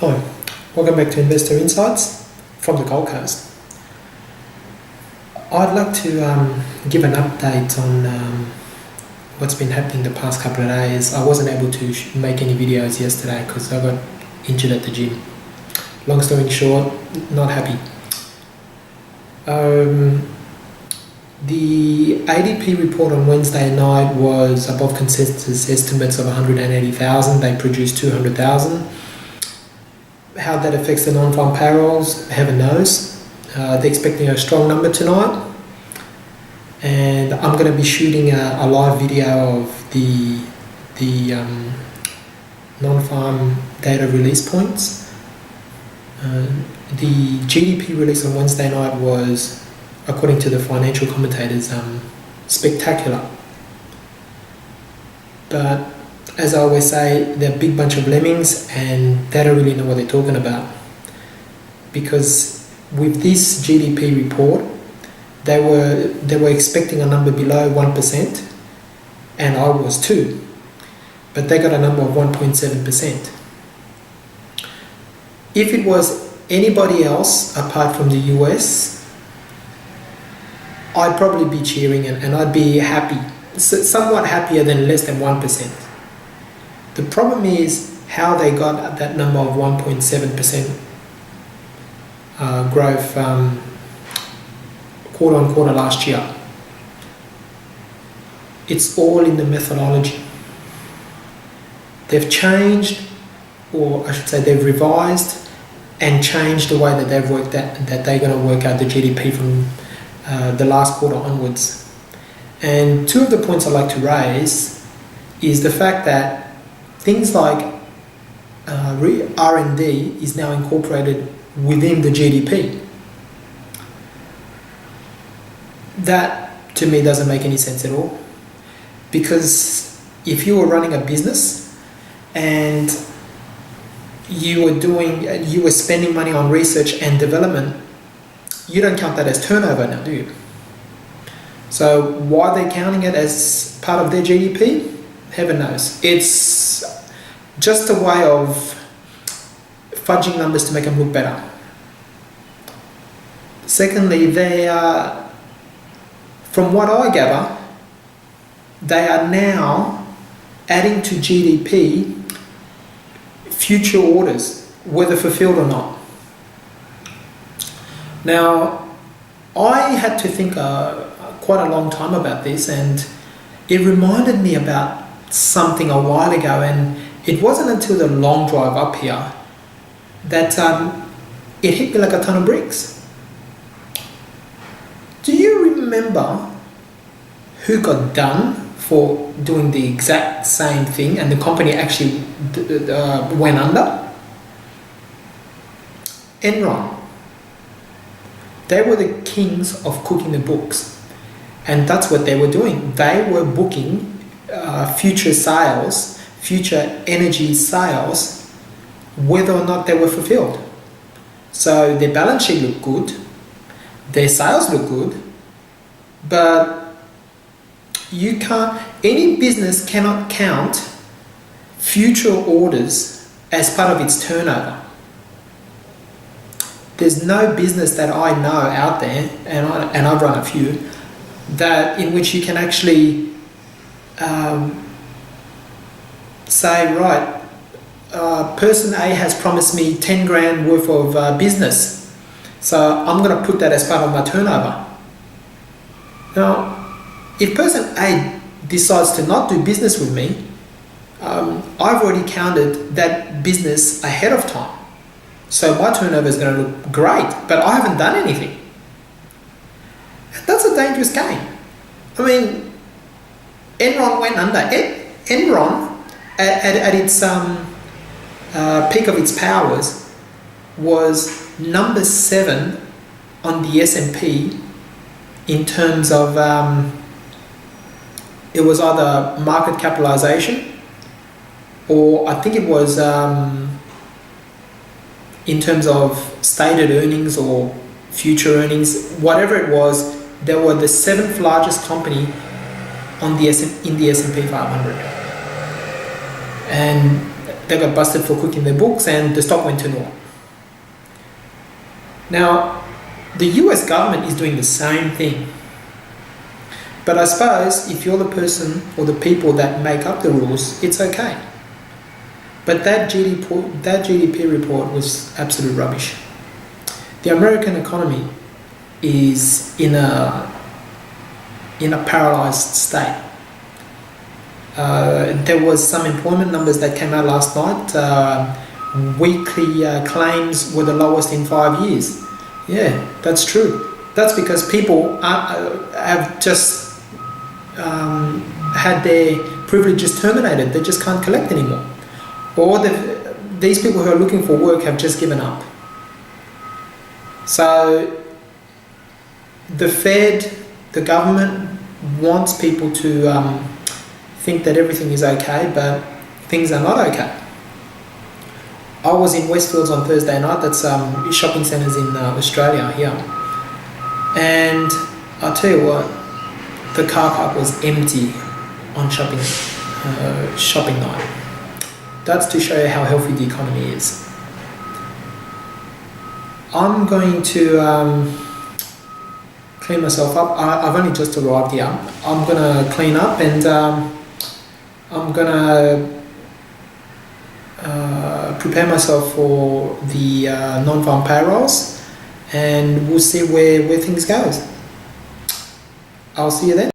Hi, welcome back to Investor Insights from the Gold Coast. I'd like to give an update on what's been happening the past couple of days. I wasn't able to make any videos yesterday because I got injured at the gym. Long story short, not happy. The ADP report on Wednesday night was above consensus estimates of 180,000. They produced 200,000. How that affects the non-farm payrolls, heaven knows. They're expecting a strong number tonight. And I'm going to be shooting a live video of the non-farm data release points. The GDP release on Wednesday night was, according to the financial commentators, spectacular. But as I always say, they're a big bunch of lemmings and they don't really know what they're talking about. Because with this GDP report, they were expecting a number below 1%, and I was too. But they got a number of 1.7%. If it was anybody else apart from the US, I'd probably be cheering and I'd be happy, somewhat happier than less than 1%. The problem is how they got that number of 1.7% growth quarter on quarter last year. It's all in the methodology. They've changed, or I should say they've revised and changed the way that they've worked that they're going to work out the GDP from the last quarter onwards. And two of the points I'd like to raise is the fact that things like R&D is now incorporated within the GDP. That to me doesn't make any sense at all, because if you were running a business and you were spending money on research and development, you don't count that as turnover now, do you? So why are they counting it as part of their GDP? Heaven knows. It's just a way of fudging numbers to make them look better. Secondly, they are, from what I gather, they are now adding to GDP future orders, whether fulfilled or not. Now, I had to think quite a long time about this, and it reminded me about something a while ago, and it wasn't until the long drive up here that it hit me like a ton of bricks. Do you remember who got done for doing the exact same thing and the company actually went under? Enron. They were the kings of cooking the books, and that's what they were doing. They were booking future sales, future energy sales, whether or not they were fulfilled. So their balance sheet looked good, their sales look good, but any business cannot count future orders as part of its turnover. There's no business that I know out there, and I've run a few, that in which you can actually say, right, person A has promised me 10 grand worth of business, so I'm going to put that as part of my turnover. Now, if person A decides to not do business with me, I've already counted that business ahead of time. So my turnover is going to look great, but I haven't done anything. That's a dangerous game. I mean, Enron went under. Enron, at its peak of its powers, was number 7 on the S&P in terms of it was either market capitalization, or I think it was in terms of stated earnings or future earnings, whatever it was. They were the 7th largest company in the S&P 500. And they got busted for cooking their books, and the stock went to naught. Now, the US government is doing the same thing. But I suppose if you're the person or the people that make up the rules, it's okay. But that GDP report was absolute rubbish. The American economy is in a paralyzed state. There was some employment numbers that came out last night. Weekly claims were the lowest in 5 years. Yeah, that's true. That's because people have just had their privileges terminated. They just can't collect anymore. Or these people who are looking for work have just given up. So the Fed, the government, wants people to think that everything is okay, but things are not okay. I was in Westfields on Thursday night. That's shopping centres in Australia here. And I'll tell you what, the car park was empty on shopping night. That's to show you how healthy the economy is. I'm going to clean myself up. I've only just arrived here. I'm going to clean up, and I'm going to prepare myself for the non-farm payrolls, and we'll see where things goes. I'll see you then.